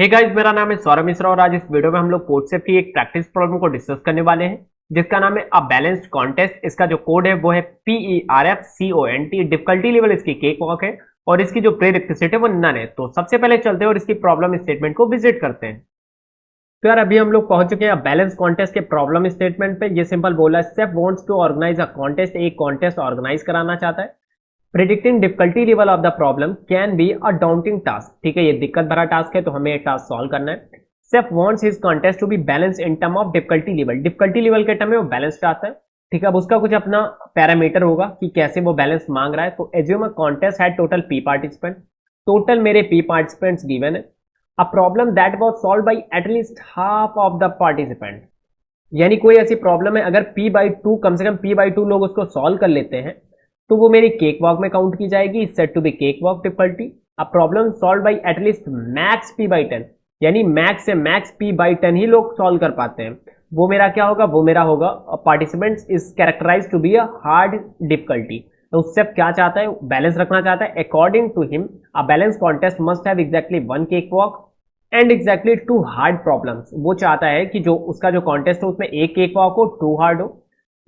Hey guys, मेरा नाम है सौरभ मिश्रा और आज इस वीडियो में हम लोग कोड से फ्री एक प्रैक्टिस प्रॉब्लम को डिस्कस करने वाले हैं जिसका नाम है अ बैलेंस्ड कॉन्टेस्ट। इसका जो कोड है वो है PERFCONT। डिफिकल्टी लेवल इसकी केक वॉक है और इसकी जो प्रीरिक्विजिट है वो नन है। तो सबसे पहले चलते हैं और इसकी प्रॉब्लम स्टेटमेंट को विजिट करते हैं। तो यार अभी हम लोग पहुंच चुके हैं बैलेंस कॉन्टेस्ट के प्रॉब्लम स्टेटमेंट पे। ये सिंपल बोला है, Chef wants to organise a contest. एक कॉन्टेस्ट ऑर्गेनाइज कराना चाहता है। Predicting difficulty level of the problem can be a daunting task. ठीक है, ये दिक्कत भरा टास्क है तो हमें ये टास्क सॉल्व करना है। Chef wants his contest to be balance in term of difficulty level. Difficulty level के टर्म में वो बैलेंस चाहता है। ठीक है, अब उसका कुछ अपना पैरामीटर होगा कि कैसे वो बैलेंस मांग रहा है। तो assume a contest had total P participant. Total मेरे पी पार्टिसिपेंट्स गिवन है। A problem that was solve by at least half of the participant. यानी कोई ऐसी प्रॉब्लम है अगर p/2 कम से कम p/2 लोग उसको सॉल्व कर लेते हैं तो वो मेरी केक वॉक में काउंट की जाएगी। Set to be cakewalk difficulty. A problem solve by at least max p/10, यानी मैक्स से मैक्स p/10 ही लोग सॉल्व कर पाते हैं। वो मेरा क्या होगा, वो मेरा होगा participants is characterise to be a hard difficulty. तो उससे क्या चाहता है, बैलेंस रखना चाहता है। According to him a balance contest must have exactly 1 cakewalk and exactly 2 hard problems. वो चाहता है कि जो उसका जो कॉन्टेस्ट हो उसमें एक केक वॉक हो, 2 हार्ड हो।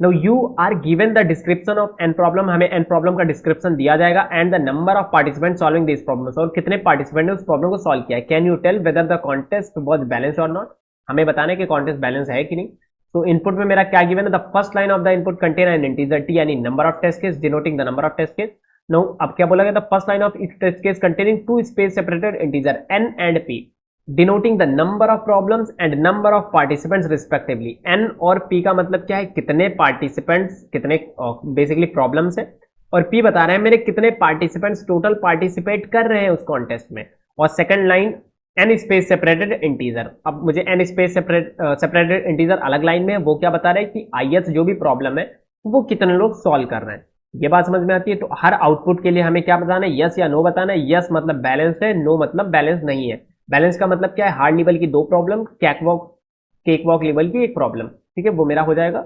Now you are given the description of n problem। हमें n problem का डिस्क्रिप्शन दिया जाएगा and the number of participant solving this problems, और कितने पार्टिसिपेंट ने उस प्रॉब्लम को सॉल्व किया है। Can you tell whether the contest was balance और नॉट। हमें बताना है कि कॉन्टेस्ट बैलेंस है कि नहीं। तो इनपुट में मेरा क्या गिवन है, the first line of the input contain an integer t, यानी number of test case denoting the number of test case. No अब क्या बोला गया, the first line of each test case containing 2 space separated integer n and p denoting the number of problems and number of participants respectively. N और P का मतलब क्या है, कितने पार्टिसिपेंट्स, कितने बेसिकली प्रॉब्लम्स है, और पी बता रहे हैं मेरे कितने पार्टिसिपेंट्स टोटल पार्टिसिपेट कर रहे हैं उस कॉन्टेस्ट में। और second line N space separated integer. अब मुझे एन स्पेस सेपरेटेड इंटीजर अलग लाइन में है, वो क्या बता रहे हैं कि आईएस जो भी प्रॉब्लम है वो कितने लोग सॉल्व कर रहे हैं। ये बात समझ में आती है। तो हर आउटपुट के लिए हमें क्या बताना है, यस या नो बताना है। यस मतलब बैलेंस है, नो मतलब बैलेंस नहीं है। बैलेंस का मतलब क्या है, हार्ड लेवल की 2 प्रॉब्लम, केक वॉक लेवल की 1 प्रॉब्लम। ठीक है, वो मेरा हो जाएगा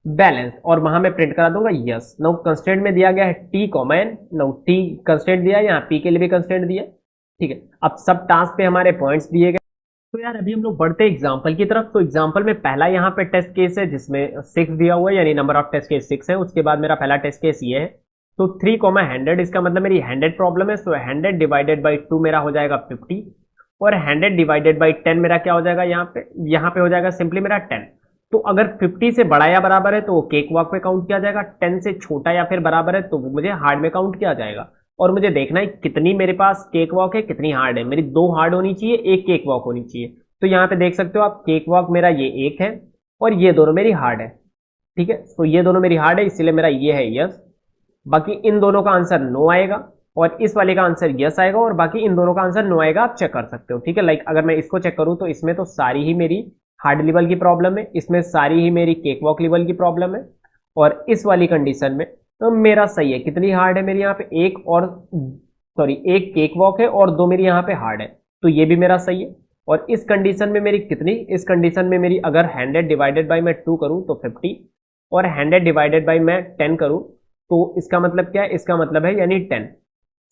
बैलेंस और वहां मैं प्रिंट करा दूंगा यस। नाउ कंस्ट्रेंट में दिया गया है T comma N. Now T constraint दिया है, यहाँ पी के लिए भी कंस्ट्रेंट दिया। ठीक है, अब सब टास्क पे हमारे पॉइंट्स दिए गए। तो यार अभी हम लोग बढ़ते हैं एग्जाम्पल की तरफ। तो एग्जाम्पल में पहला यहाँ पे टेस्ट केस है जिसमें 6 दिया हुआ है, यानी नंबर ऑफ टेस्ट केस 6 है। उसके बाद मेरा पहला टेस्ट केस ये है। तो 3, 100, इसका मतलब मेरी 100 प्रॉब्लम है। तो 100 डिवाइडेड बाई 2 मेरा हो जाएगा 50, और 100 डिवाइडेड बाई 10 मेरा क्या हो जाएगा, यहाँ पे हो जाएगा सिंपली मेरा 10। तो अगर 50 से बड़ा या बराबर है तो वो केक वॉक पे काउंट किया जाएगा। 10 से छोटा या फिर बराबर है तो वो मुझे हार्ड में काउंट किया जाएगा। और मुझे देखना है कितनी मेरे पास केक वॉक है, कितनी हार्ड है। मेरी 2 हार्ड होनी चाहिए, 1 केक वॉक होनी चाहिए। तो यहाँ पे देख सकते हो आप, केक वॉक मेरा ये 1 है और ये दोनों मेरी हार्ड है। ठीक है, तो ये दोनों मेरी हार्ड है, इसलिए मेरा ये है यस। बाकी इन दोनों का आंसर नो आएगा और इस वाले का आंसर यस आएगा, और बाकी इन दोनों का आंसर नो आएगा। आप चेक कर सकते हो। ठीक है, लाइक अगर मैं इसको चेक करूं तो इसमें तो सारी ही मेरी हार्ड लेवल की प्रॉब्लम है, इसमें सारी ही मेरी केक वॉक लेवल की प्रॉब्लम है, और इस वाली कंडीशन में तो मेरा सही है। कितनी हार्ड है मेरी यहाँ पे, एक केक वॉक है और 2 मेरी यहाँ पे हार्ड है, तो ये भी मेरा सही है। और इस कंडीशन में मेरी कितनी, इस कंडीशन में मेरी अगर 100 डिवाइडेड बाई मैं 2 करूं तो 50, और 100 डिवाइडेड बाई मैं 10 करूं तो इसका मतलब क्या है, इसका मतलब है यानी 10।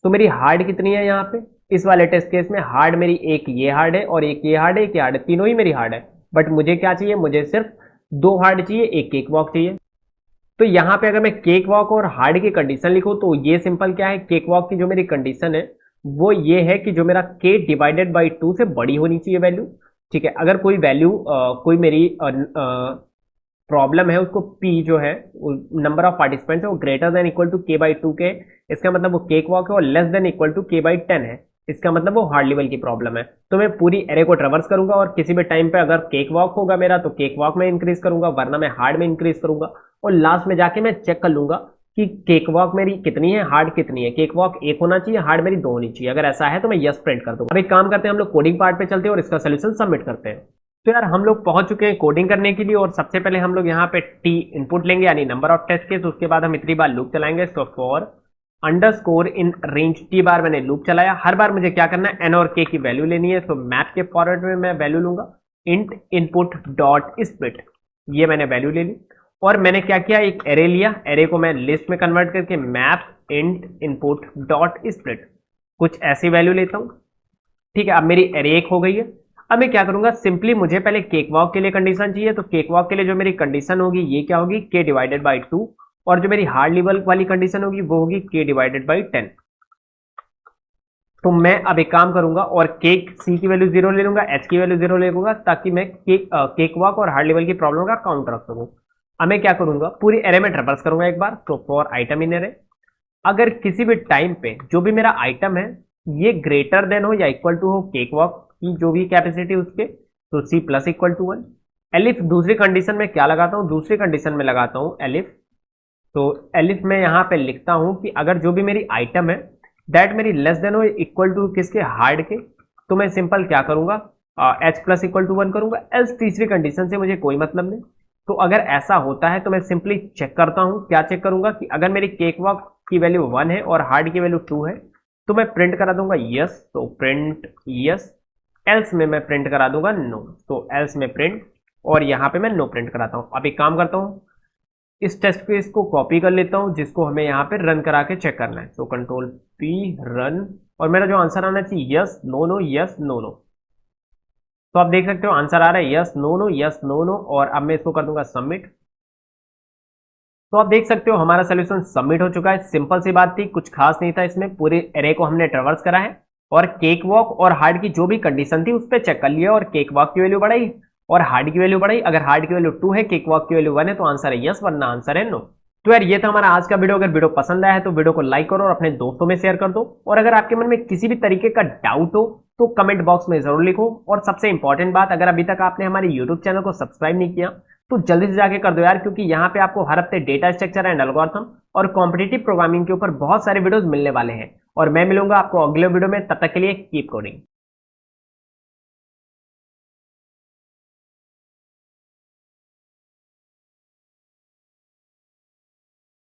तो मेरी हार्ड कितनी है यहाँ पे, इस वाले टेस्ट केस में हार्ड मेरी एक ये हार्ड है और एक ये हार्ड है, एक ये हार्ड है, तीनों ही मेरी हार्ड है। बट मुझे क्या चाहिए, मुझे सिर्फ 2 हार्ड चाहिए, 1 केक वॉक चाहिए। तो यहाँ पे अगर मैं केक वॉक और हार्ड की कंडीशन लिखूं तो ये सिंपल क्या है, केक वॉक की जो मेरी कंडीशन है वो ये है कि जो मेरा k डिवाइडेड बाई 2 से बड़ी होनी चाहिए वैल्यू। ठीक है, अगर कोई वैल्यू कोई मेरी प्रॉब्लम है उसको p जो है नंबर ऑफ पार्टिसिपेंट्स है वो greater than equal to k/2 के, इसका मतलब वो केक वॉक है, और less than equal to k/10 है, इसका मतलब वो हार्ड लेवल की प्रॉब्लम है। तो मैं पूरी एरे को ट्रेवर्स करूंगा और किसी भी टाइम पे अगर केक वॉक होगा मेरा तो केक वॉक में इंक्रीज करूंगा, वरना मैं हार्ड में इंक्रीज करूंगा, और लास्ट में जाके मैं चेक कर लूंगा कि केक वॉक मेरी कितनी है, हार्ड कितनी है। केक वॉक 1 होना चाहिए, हार्ड मेरी 2 होनी चाहिए। अगर ऐसा है तो मैं यस प्रिंट कर दूंगा। अब एक काम करते हैं, हम लोग कोडिंग पार्ट पे चलते हैं और इसका सोल्यूशन सबमिट करते हैं। तो यार हम लोग पहुंच चुके हैं कोडिंग करने के लिए, और सबसे पहले हम लोग यहाँ पे टी इनपुट लेंगे यानी नंबर ऑफ टेस्ट केस। उसके बाद हम इतनी बार लूप चलाएंगे, तो for underscore in range T bar मैंने लूप चलाया। हर बार मुझे क्या करना है, एन और के की वैल्यू लेनी है। तो मैप के फॉरवर्ड में मैं वैल्यू लूंगा इंट इनपुट डॉट स्प्लिट, ये मैंने वैल्यू ले ली। और मैंने क्या किया, एक एरे लिया, एरे को मैं लिस्ट में कन्वर्ट करके map int input dot split कुछ ऐसी वैल्यू लेता हूं। ठीक है, अब मेरी एरे 1 हो गई है। अब मैं क्या करूंगा, सिंपली मुझे पहले केक वॉक के लिए कंडीशन चाहिए, तो केक वॉक के लिए जो मेरी कंडीशन होगी ये क्या होगी, k डिवाइडेड बाई 2, और जो मेरी हार्ड लेवल वाली कंडीशन होगी वो होगी k डिवाइडेड बाई 10। तो मैं अब एक काम करूंगा और केक सी की वैल्यू 0 ले लूंगा, एच की वैल्यू 0 ले लूंगा, ताकि मैं केक वॉक और हार्ड लेवल की प्रॉब्लम का काउंट रख सकूं। अब मैं क्या करूंगा, पूरी एरे में ट्रेवर्स करूंगा एक बार, तो फॉर आइटम इन एरे, अगर किसी भी टाइम पे जो भी मेरा आइटम है ये ग्रेटर देन हो या इक्वल टू हो केक वॉक की जो भी कैपेसिटी उसके, तो C plus equal to 1। Elif दूसरी कंडीशन में क्या लगाता हूं, दूसरी कंडीशन में लगाता हूं एलिफ। तो एलिफ में यहां पे लिखता हूं कि अगर जो भी मेरी आइटम है दैट मेरी लेस देन हो इक्वल टू किसके, हार्ड के, तो मैं सिंपल क्या करूंगा, एच प्लस इक्वल टू 1 करूंगा। एल्स तीसरी कंडीशन से मुझे कोई मतलब नहीं। तो अगर ऐसा होता है तो मैं सिंपली चेक करता हूं, क्या चेक करूंगा कि अगर मेरी केक वॉक की वैल्यू 1 है और हार्ड की वैल्यू 2 है तो मैं प्रिंट करा दूंगा यस, तो प्रिंट यस। एल्स में मैं प्रिंट करा दूंगा नो, तो एल्स में प्रिंट, और यहां पे मैं नो प्रिंट कराता हूं। अब एक काम करता हूं, इस टेस्ट केस को कॉपी कर लेता हूं जिसको हमें यहाँ पे रन करा के चेक करना है। तो कंट्रोल पी रन, और मेरा जो आंसर आना चाहिए yes no no yes no no. तो आप देख सकते हो आंसर आ रहा है yes no no yes no no, और अब मैं इसको कर दूंगा सबमिट। तो आप देख सकते हो हमारा सोल्यूशन सबमिट हो चुका है। सिंपल सी बात थी, कुछ खास नहीं था इसमें, पूरे एरे को हमने ट्रेवर्स करा है और केक वॉक और हार्ड की जो भी कंडीशन थी उस पर चेक कर लिया, और केक वॉक की वैल्यू बढ़ाई और हार्ड की वैल्यू बढ़ाई। अगर हार्ड की वैल्यू 2 है, केक वॉक की वैल्यू 1 है, तो आंसर है यस, वरना आंसर है नो। तो यार ये था हमारा आज का वीडियो। अगर वीडियो पसंद आया है तो वीडियो को लाइक करो और अपने दोस्तों में शेयर कर दो, और अगर आपके मन में किसी भी तरीके का डाउट हो तो कमेंट बॉक्स में जरूर लिखो। और सबसे इंपॉर्टेंट बात, अगर अभी तक आपने हमारे यूट्यूब चैनल को सब्सक्राइब नहीं किया तो जल्दी से जाके कर दो यार, क्योंकि यहाँ पे आपको हर हफ्ते डेटा स्ट्रक्चर एंड एल्गोरिथम और कॉम्पिटिटिव प्रोग्रामिंग के ऊपर बहुत सारे वीडियोस मिलने वाले हैं। और मैं मिलूंगा आपको अगले वीडियो में, तब तक के लिए कीप कोडिंग।